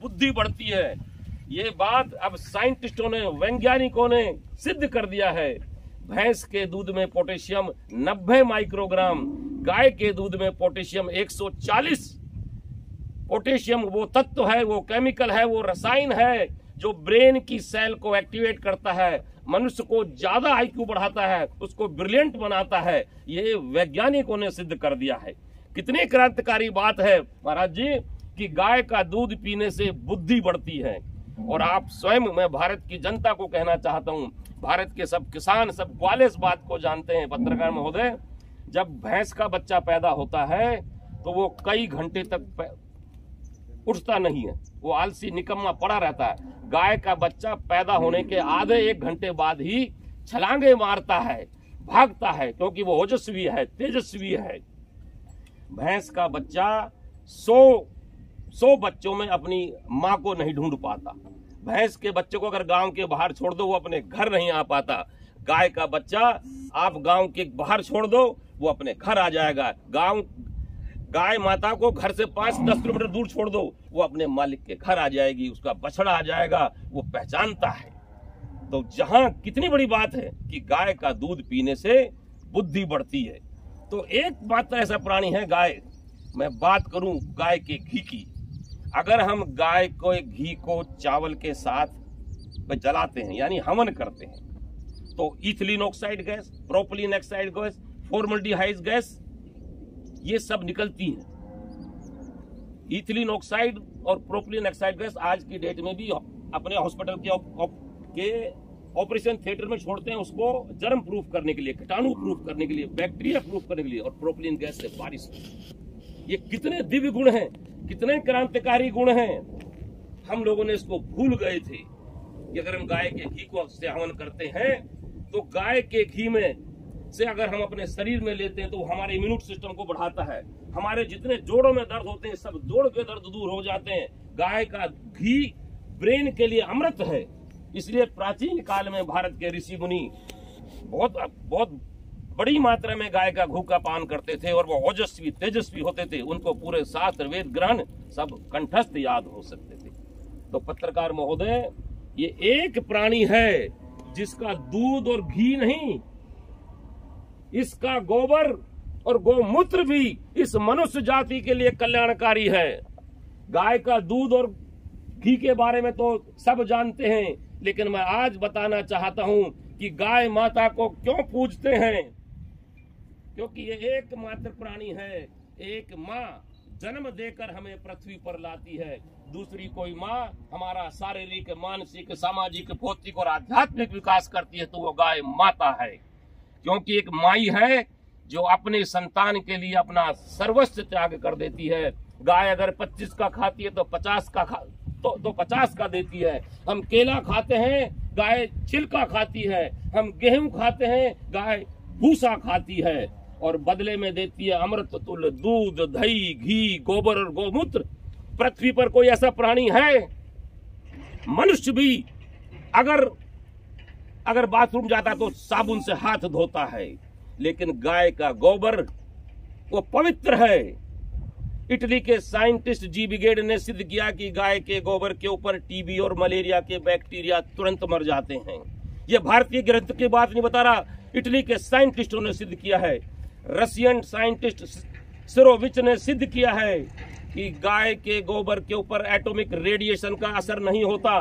बुद्धि बढ़ती है। ये बात अब साइंटिस्टों ने, वैज्ञानिकों ने सिद्ध कर दिया है। भैंस के दूध में पोटेशियम 90 माइक्रोग्राम, गाय के दूध में पोटेशियम 140। पोटेशियम वो तत्व है, वो केमिकल है, वो रसायन है जो ब्रेन की सेल को एक्टिवेट करता है, मनुष्य को ज्यादा आईक्यू बढ़ाता है, उसको ब्रिलियंट बनाता है। ये वैज्ञानिकों ने सिद्ध कर दिया है। कितनी क्रांतिकारी बात है महाराज जी कि गाय का दूध पीने से बुद्धि बढ़ती है। और आप स्वयं, मैं भारत की जनता को कहना चाहता हूं, भारत के सब किसान, सब ग्वाले इस बात को जानते हैं पत्रकार महोदय, जब भैंस का बच्चा पैदा होता है तो वो कई घंटे तक उठता नहीं है, वो आलसी निकम्मा पड़ा रहता है। गाय का बच्चा पैदा होने के आधे 1 घंटे बाद ही छलांगे मारता है, भागता है, क्योंकि वो ओजस्वी है, तेजस्वी है। भैंस का बच्चा 100 बच्चों में अपनी माँ को नहीं ढूंढ पाता। भैंस के बच्चे को अगर गांव के बाहर छोड़ दो वो अपने घर नहीं आ पाता। गाय का बच्चा आप गांव के बाहर छोड़ दो वो अपने घर आ जाएगा। गाय माता को घर से 5-10 किलोमीटर दूर छोड़ दो वो अपने मालिक के घर आ जाएगी, उसका बछड़ा आ जाएगा, वो पहचानता है। तो जहां कितनी बड़ी बात है कि गाय का दूध पीने से बुद्धि बढ़ती है। तो एक मात्र ऐसा प्राणी है गाय। मैं बात करूं गाय के घी की। अगर हम गाय को घी को चावल के साथ जलाते हैं यानी हवन करते हैं तो ethylene oxide gas, propylene oxide gas, formaldehyde gas, ये सब निकलती है। इथिलीन ऑक्साइड और प्रोपिलीन ऑक्साइड गैस आज की डेट में भी अपने हॉस्पिटल के ऑपरेशन थिएटर में छोड़ते हैं, उसको जर्म प्रूफ करने के लिए, कीटाणु प्रूफ करने के लिए, बैक्टीरिया प्रूफ करने के लिए। और प्रोपिलीन गैस से बारिश। ये कितने दिव्य गुण हैं, कितने क्रांतिकारी गुण हैं। हम लोगों ने इसको भूल गए थे कि अगर हम गाय के घी को सेवन करते हैं तो गाय के घी में से अगर हम अपने शरीर में लेते हैं तो हमारे इम्यून सिस्टम को बढ़ाता है। हमारे जितने जोड़ों में दर्द होते हैं सब जोड़ के दर्द दूर हो जाते हैं। गाय का घी ब्रेन के लिए अमृत है। इसलिए प्राचीन काल में भारत के ऋषि मुनि बहुत बड़ी मात्रा में गाय का घी का पान करते थे और वो ओजस्वी तेजस्वी होते थे। उनको पूरे शास्त्र वेद ग्रहण सब कंठस्थ याद हो सकते थे। तो पत्रकार महोदय, ये एक प्राणी है जिसका दूध और घी नहीं, इसका गोबर और गोमूत्र भी इस मनुष्य जाति के लिए कल्याणकारी है। गाय का दूध और घी के बारे में तो सब जानते हैं, लेकिन मैं आज बताना चाहता हूं कि गाय माता को क्यों पूजते हैं। क्योंकि ये एकमात्र प्राणी है। एक माँ जन्म देकर हमें पृथ्वी पर लाती है, दूसरी कोई माँ हमारा शारीरिक, मानसिक, सामाजिक, भौतिक और आध्यात्मिक विकास करती है, तो वो गाय माता है। क्योंकि एक माई है जो अपने संतान के लिए अपना सर्वस्व त्याग कर देती है। गाय अगर 25 का खाती है तो 50 का तो 50 का देती है। हम केला खाते हैं, गाय छिलका खाती है। हम गेहूं खाते हैं, गाय भूसा खाती है और बदले में देती है अमृत तुल्य दूध, दही, घी, गोबर और गोमूत्र। पृथ्वी पर कोई ऐसा प्राणी है? मनुष्य भी अगर बाथरूम जाता तो साबुन से हाथ धोता है, लेकिन गाय का गोबर वो पवित्र है। इटली के साइंटिस्ट जी बिगेड ने सिद्ध किया कि गाय के गोबर के ऊपर टीबी और मलेरिया के बैक्टीरिया तुरंत मर जाते हैं। यह भारतीय ग्रंथ की बात नहीं बता रहा, इटली के साइंटिस्टों ने सिद्ध किया है। रशियन साइंटिस्ट सिरोविच ने सिद्ध किया है कि गाय के गोबर के ऊपर एटॉमिक रेडिएशन का असर नहीं होता।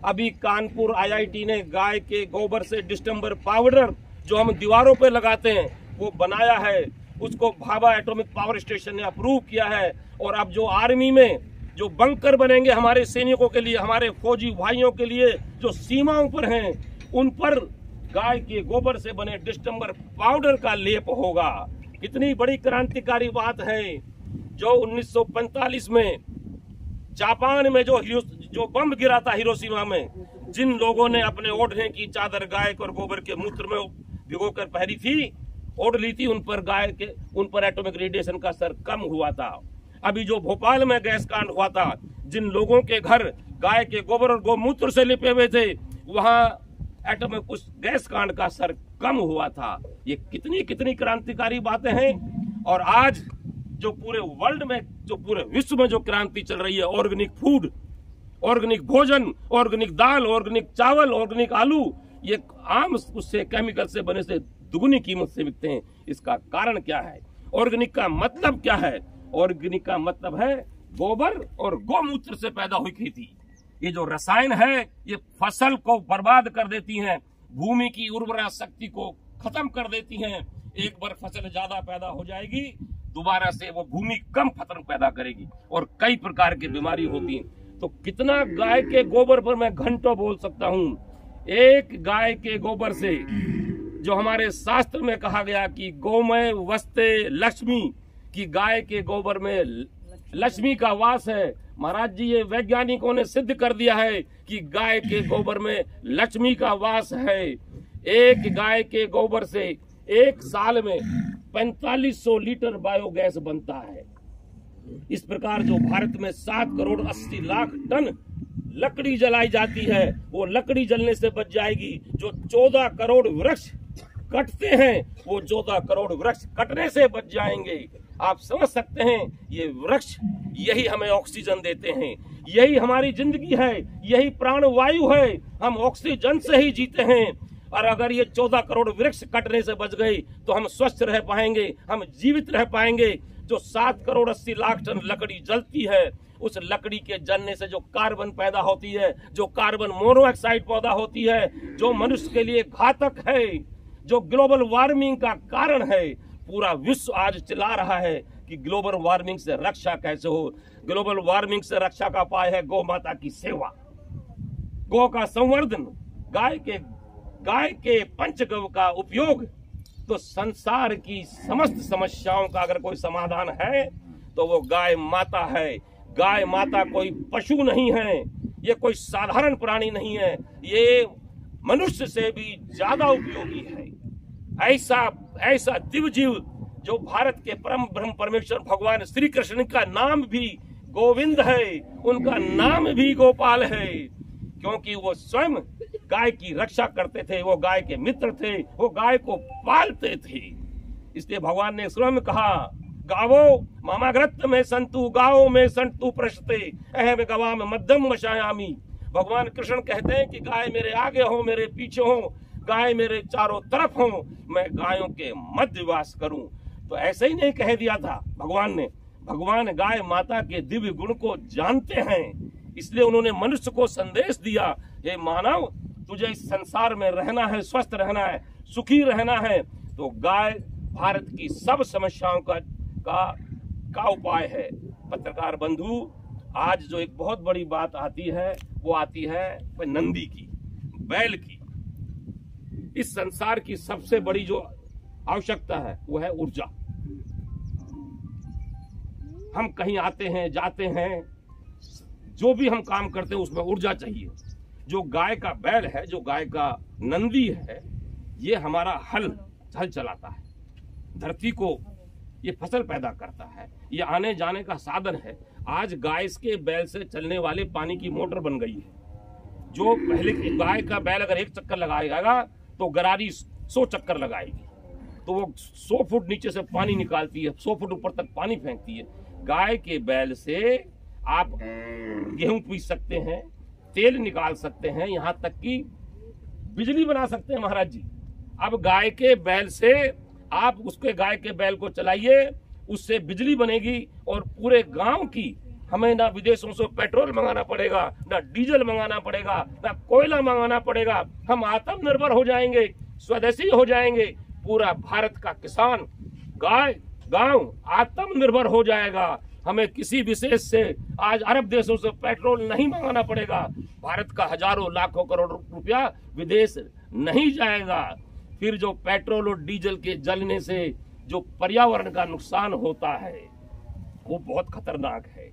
अभी कानपुर आईआईटी ने गाय के गोबर से डिस्टेंबर पाउडर जो हम दीवारों पर लगाते हैं वो बनाया है। उसको भाभा एटॉमिक पावर स्टेशन ने अप्रूव किया है। और अब जो आर्मी में जो बंकर बनेंगे हमारे सैनिकों के लिए, हमारे फौजी भाइयों के लिए जो सीमाओं पर हैं, उन पर गाय के गोबर से बने डिस्टेंबर पाउडर का लेप होगा। कितनी बड़ी क्रांतिकारी बात है। जो 1945 में जापान में जो बम गिरा था हिरोशिमा में, जिन लोगों ने अपने ओढ़ने की चादर गाय और गोबर के मूत्र में भिगोकर पहनी थी, ओढ़ ली थी, उन पर एटॉमिक रेडिएशन का असर कम हुआ था। अभी जो भोपाल में गैस कांड हुआ था, जिन लोगों के घर गाय के गोबर और गोमूत्र से लिपे हुए थे, वहां एटॉमिक उस गैस कांड का असर कम हुआ था। ये कितनी क्रांतिकारी बातें हैं। और आज जो पूरे वर्ल्ड में, जो पूरे विश्व में जो क्रांति चल रही है ऑर्गेनिक फूड, ऑर्गेनिक भोजन, ऑर्गेनिक दाल, ऑर्गेनिक चावल, ऑर्गेनिक आलू, ये आम उससे केमिकल से बने से दुगनी कीमत से बिकते हैं। इसका कारण क्या है? ऑर्गेनिक का मतलब क्या है? ऑर्गेनिक का मतलब है गोबर और गौमूत्र से पैदा हुई खेती। ये जो रसायन है ये फसल को बर्बाद कर देती हैं, भूमि की उर्वरा शक्ति को खत्म कर देती हैं। एक बार फसल ज्यादा पैदा हो जाएगी, दोबारा से वो भूमि कम फसल पैदा करेगी और कई प्रकार की बीमारी होती है। तो कितना गाय के गोबर पर मैं घंटों बोल सकता हूँ। एक गाय के गोबर से, जो हमारे शास्त्र में कहा गया कि गोमय वस्ते लक्ष्मी, की गाय के गोबर में लक्ष्मी का वास है। महाराज जी, ये वैज्ञानिकों ने सिद्ध कर दिया है कि गाय के गोबर में लक्ष्मी का वास है। एक गाय के गोबर से एक साल में 4500 लीटर बायोगैस बनता है। इस प्रकार जो भारत में 7 करोड़ 80 लाख टन लकड़ी जलाई जाती है, वो लकड़ी जलने से बच जाएगी। जो 14 करोड़ वृक्ष कटते हैं, वो 14 करोड़ वृक्ष कटने से बच जाएंगे। आप समझ सकते हैं, ये वृक्ष यही हमें ऑक्सीजन देते हैं, यही हमारी जिंदगी है, यही प्राण वायु है। हम ऑक्सीजन से ही जीते हैं। और अगर ये 14 करोड़ वृक्ष कटने से बच गई तो हम स्वस्थ रह पाएंगे, हम जीवित रह पाएंगे। जो 7 करोड़ 80 लाख टन लकड़ी जलती है, उस लकड़ी के जलने से जो कार्बन पैदा होती है, जो कार्बन मोनोऑक्साइड पैदा होती है, जो मनुष्य के लिए घातक है, जो ग्लोबल वार्मिंग का कारण है। पूरा विश्व आज चिल्ला रहा है कि ग्लोबल वार्मिंग से रक्षा कैसे हो। ग्लोबल वार्मिंग से रक्षा का उपाय है गौ माता की सेवा, गौ का संवर्धन, गाय के पंचगव्य का उपयोग। तो संसार की समस्त समस्याओं का अगर कोई समाधान है तो वो गाय माता है। गाय माता कोई पशु नहीं है, ये कोई साधारण प्राणी नहीं है, ये मनुष्य से भी ज्यादा उपयोगी है। ऐसा दिव्य जीव जो भारत के परम ब्रह्म परमेश्वर भगवान श्री कृष्ण का नाम भी गोविंद है, उनका नाम भी गोपाल है, क्योंकि वो स्वयं गाय की रक्षा करते थे, वो गाय के मित्र थे, वो गाय को पालते थे। इसलिए भगवान ने स्वयं कहा, गावो मामाग्रत में संतु, गाओ में संतु प्रशते, अहम गवाम मध्यम वशायामी। भगवान कृष्ण कहते हैं कि गाय मेरे आगे हो, मेरे पीछे हो, गाय मेरे चारों तरफ हो, मैं गायों के मध्य वास करूं। तो ऐसे ही नहीं कह दिया था भगवान ने। भगवान गाय माता के दिव्य गुण को जानते हैं, इसलिए उन्होंने मनुष्य को संदेश दिया, हे मानव, तुझे इस संसार में रहना है, स्वस्थ रहना है, सुखी रहना है, तो गाय भारत की सब समस्याओं का उपाय है। पत्रकार बंधु, आज जो एक बहुत बड़ी बात आती है, वो आती है नंदी की, बैल की। इस संसार की सबसे बड़ी जो आवश्यकता है वो है ऊर्जा। हम कहीं आते हैं, जाते हैं, जो भी हम काम करते हैं उसमें ऊर्जा चाहिए। जो गाय का बैल है, जो गाय का नंदी है, ये हमारा हल चलाता है, धरती को ये फसल पैदा करता है, ये आने जाने का साधन है। आज गाय के बैल से चलने वाले पानी की मोटर बन गई है। जो पहले गाय का बैल अगर 1 चक्कर लगाएगा तो गरारी 100 चक्कर लगाएगी, तो वो 100 फुट नीचे से पानी निकालती है, 100 फुट ऊपर तक पानी फेंकती है। गाय के बैल से आप गेहूं पीस सकते हैं, तेल निकाल सकते हैं, यहाँ तक कि बिजली बना सकते हैं महाराज जी। अब गाय के बैल से आप उसके गाय के बैल को चलाइए, उससे बिजली बनेगी और पूरे गांव की, हमें ना विदेशों से पेट्रोल मंगाना पड़ेगा, ना डीजल मंगाना पड़ेगा, ना कोयला मंगाना पड़ेगा। हम आत्मनिर्भर हो जाएंगे, स्वदेशी हो जाएंगे। पूरा भारत का किसान, गांव आत्मनिर्भर हो जाएगा। हमें किसी विशेष से आज अरब देशों से पेट्रोल नहीं मंगाना पड़ेगा। भारत का हजारों लाखों करोड़ रुपया विदेश नहीं जाएगा। फिर जो पेट्रोल और डीजल के जलने से जो पर्यावरण का नुकसान होता है वो बहुत खतरनाक है।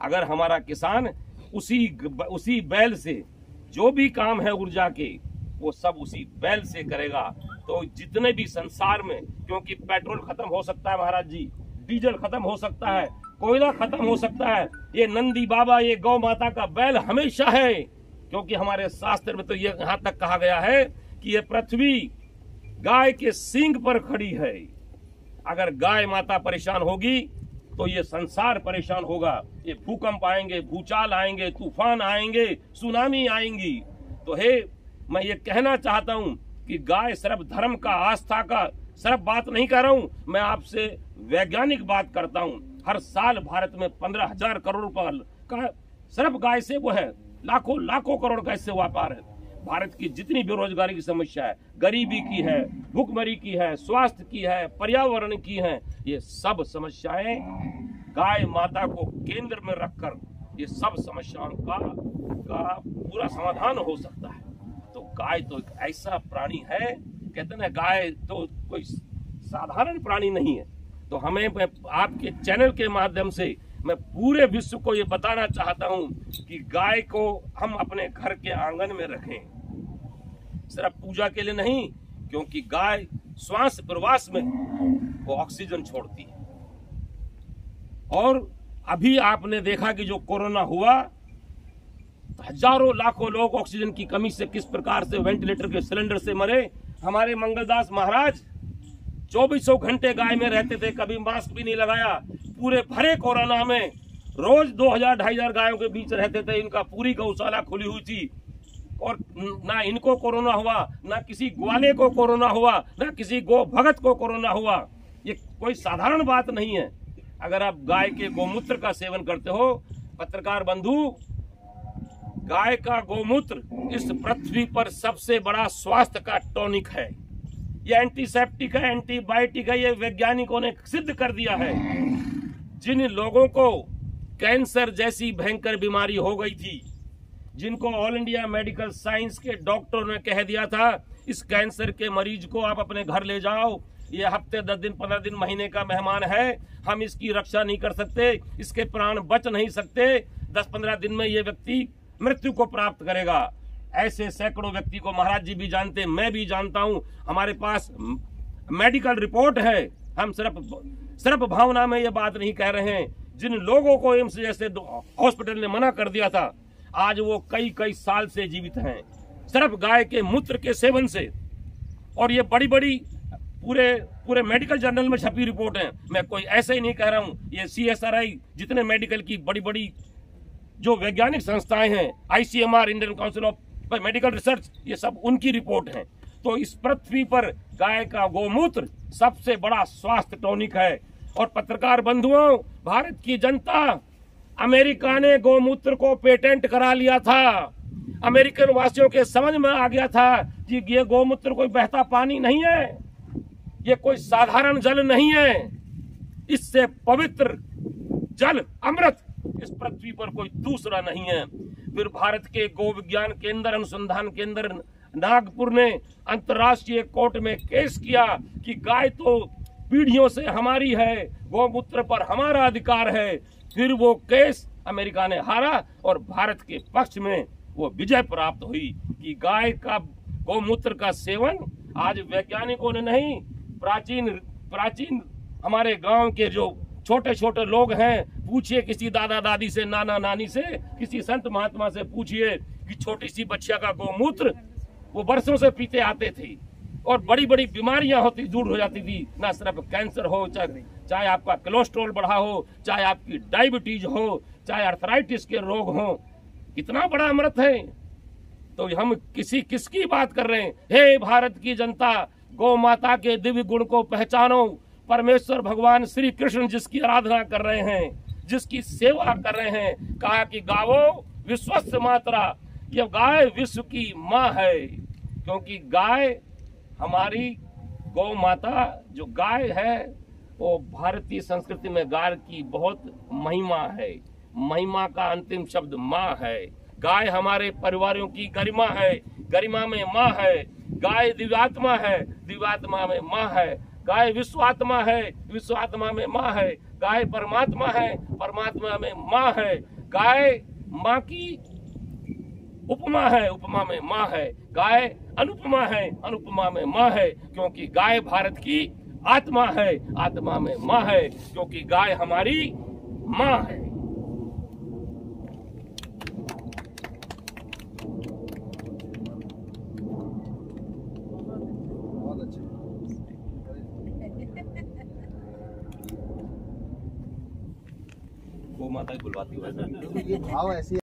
अगर हमारा किसान उसी बैल से जो भी काम है ऊर्जा के, वो सब उसी बैल से करेगा, तो जितने भी संसार में, क्योंकि पेट्रोल खत्म हो सकता है महाराज जी, डीजल खत्म हो सकता है, कोयला खत्म हो सकता है, ये नंदी बाबा, ये गौ माता का बैल हमेशा है। क्योंकि हमारे शास्त्र में तो ये यहाँ तक कहा गया है कि ये पृथ्वी गाय के सींग पर खड़ी है। अगर गाय माता परेशान होगी तो ये संसार परेशान होगा। ये भूकंप आएंगे, भूचाल आएंगे, तूफान आएंगे, सुनामी आएंगी। तो मैं ये कहना चाहता हूं कि गाय सिर्फ धर्म का, आस्था का सिर्फ बात नहीं कर रहा हूं, मैं आपसे वैज्ञानिक बात करता हूं। हर साल भारत में 15,000 करोड़ रुपए का सिर्फ गाय से वो है, लाखों करोड़ का इससे व्यापार है। भारत की जितनी बेरोजगारी की समस्या है, गरीबी की है, भूखमरी की है, स्वास्थ्य की है, पर्यावरण की है, ये सब समस्याएं गाय माता को केंद्र में रखकर ये सब समस्याओं का पूरा समाधान हो सकता है। तो गाय तो एक ऐसा प्राणी है, कहते ना गाय तो कोई साधारण प्राणी नहीं है। तो हमें आपके चैनल के माध्यम से मैं पूरे विश्व को ये बताना चाहता हूं कि गाय को हम अपने घर के आंगन में रखें, सिर्फ पूजा के लिए नहीं, क्योंकि गाय श्वास प्रश्वास में वो ऑक्सीजन छोड़ती है। और अभी आपने देखा कि जो कोरोना हुआ, हजारों लाखों लोग ऑक्सीजन की कमी से किस प्रकार से वेंटिलेटर के सिलेंडर से मरे। हमारे मंगलदास महाराज 2400 घंटे गाय में रहते थे, कभी मास्क भी नहीं लगाया। पूरे भरे कोरोना में रोज 2,000-2,500 गायों के बीच रहते थे। इनका पूरी गौशाला खुली हुई थी और ना इनको कोरोना हुआ, ना किसी ग्वाले को कोरोना हुआ, ना किसी गो भगत को कोरोना हुआ। ये कोई साधारण बात नहीं है। अगर आप गाय के गोमूत्र का सेवन करते हो, पत्रकार बंधु, गाय का गोमूत्र इस पृथ्वी पर सबसे बड़ा स्वास्थ्य का टॉनिक है। ये एंटीसेप्टिक है, एंटीबायोटिक है, ये वैज्ञानिकों ने सिद्ध कर दिया है। जिन लोगों को कैंसर जैसी भयंकर बीमारी हो गई थी, जिनको ऑल इंडिया मेडिकल साइंस के डॉक्टरों ने कह दिया था इस कैंसर के मरीज को आप अपने घर ले जाओ, ये हफ्ते 10 दिन 15 दिन महीने का मेहमान है, हम इसकी रक्षा नहीं कर सकते, इसके प्राण बच नहीं सकते, 10-15 दिन में ये व्यक्ति मृत्यु को प्राप्त करेगा। ऐसे सैकड़ों व्यक्ति को महाराज जी भी जानते, मैं भी जानता हूं। हमारे पास मेडिकल रिपोर्ट है। हम सिर्फ भावना में ये बात नहीं कह रहे हैं। जिन लोगों को एम्स जैसे हॉस्पिटल ने मना कर दिया था, आज वो कई साल से जीवित हैं, सिर्फ गाय के मूत्र के सेवन से। और ये बड़ी पूरे मेडिकल जर्नल में छपी रिपोर्ट है। मैं कोई ऐसे ही नहीं कह रहा हूं। ये CSRI, जितने मेडिकल की बड़ी जो वैज्ञानिक संस्थाएं हैं, ICMR, Indian council of medical research, ये सब उनकी रिपोर्ट है। तो इस पृथ्वी पर गाय का गोमूत्र सबसे बड़ा स्वास्थ्य टॉनिक है। और पत्रकार बंधुओं, भारत की जनता, अमेरिका ने गोमूत्र को पेटेंट करा लिया था। अमेरिकन वासियों के समझ में आ गया था कि ये गोमूत्र कोई बहता पानी नहीं है, ये कोई साधारण जल नहीं है, इससे पवित्र जल, अमृत इस पृथ्वी पर कोई दूसरा नहीं है। फिर भारत के गो विज्ञान केंद्र, अनुसंधान केंद्र नागपुर ने अंतर्राष्ट्रीय कोर्ट में केस किया कि गाय तो पीढ़ियों से हमारी है, गोमूत्र पर हमारा अधिकार है। फिर वो केस अमेरिका ने हारा और भारत के पक्ष में वो विजय प्राप्त हुई कि गाय का गोमूत्र का सेवन आज वैज्ञानिकों ने नहीं, प्राचीन हमारे गांव के जो छोटे लोग हैं, पूछिए किसी दादा दादी से, नाना नानी से, किसी संत महात्मा से पूछिए कि छोटी सी बच्चिया का गोमूत्र वो बरसों से पीते आते थे और बड़ी बीमारियां दूर हो जाती थी। ना सिर्फ कैंसर हो, चाहे आपका कोलेस्ट्रॉल बढ़ा हो, चाहे आपकी डायबिटीज हो, चाहे अर्थराइटिस के रोग हो, कितना बड़ा अमृत है। तो हम किसकी बात कर रहे हैं? हे भारत की जनता, गौ माता के दिव्य गुण को पहचानो। परमेश्वर भगवान श्री कृष्ण जिसकी आराधना कर रहे हैं, जिसकी सेवा कर रहे हैं, कहा कि गावो विश्वस्य मातरा, ये गाय विश्व की माँ है। क्योंकि गाय हमारी गौ माता, जो गाय है वो भारतीय संस्कृति में गाय की बहुत महिमा है। महिमा का अंतिम शब्द माँ है। गाय हमारे परिवारों की गरिमा है, गरिमा में माँ है। गाय दिव्यात्मा है, दिव्यात्मा में माँ है। गाय विश्वात्मा है, विश्वात्मा में माँ है। गाय परमात्मा है, परमात्मा में माँ है। गाय माँ की उपमा है, उपमा में माँ है। गाय अनुपमा है, अनुपमा में माँ है। क्योंकि गाय भारत की आत्मा है, आत्मा में माँ है। क्योंकि गाय हमारी माँ है। माता की बुलवाती हुआ ये भाव ऐसे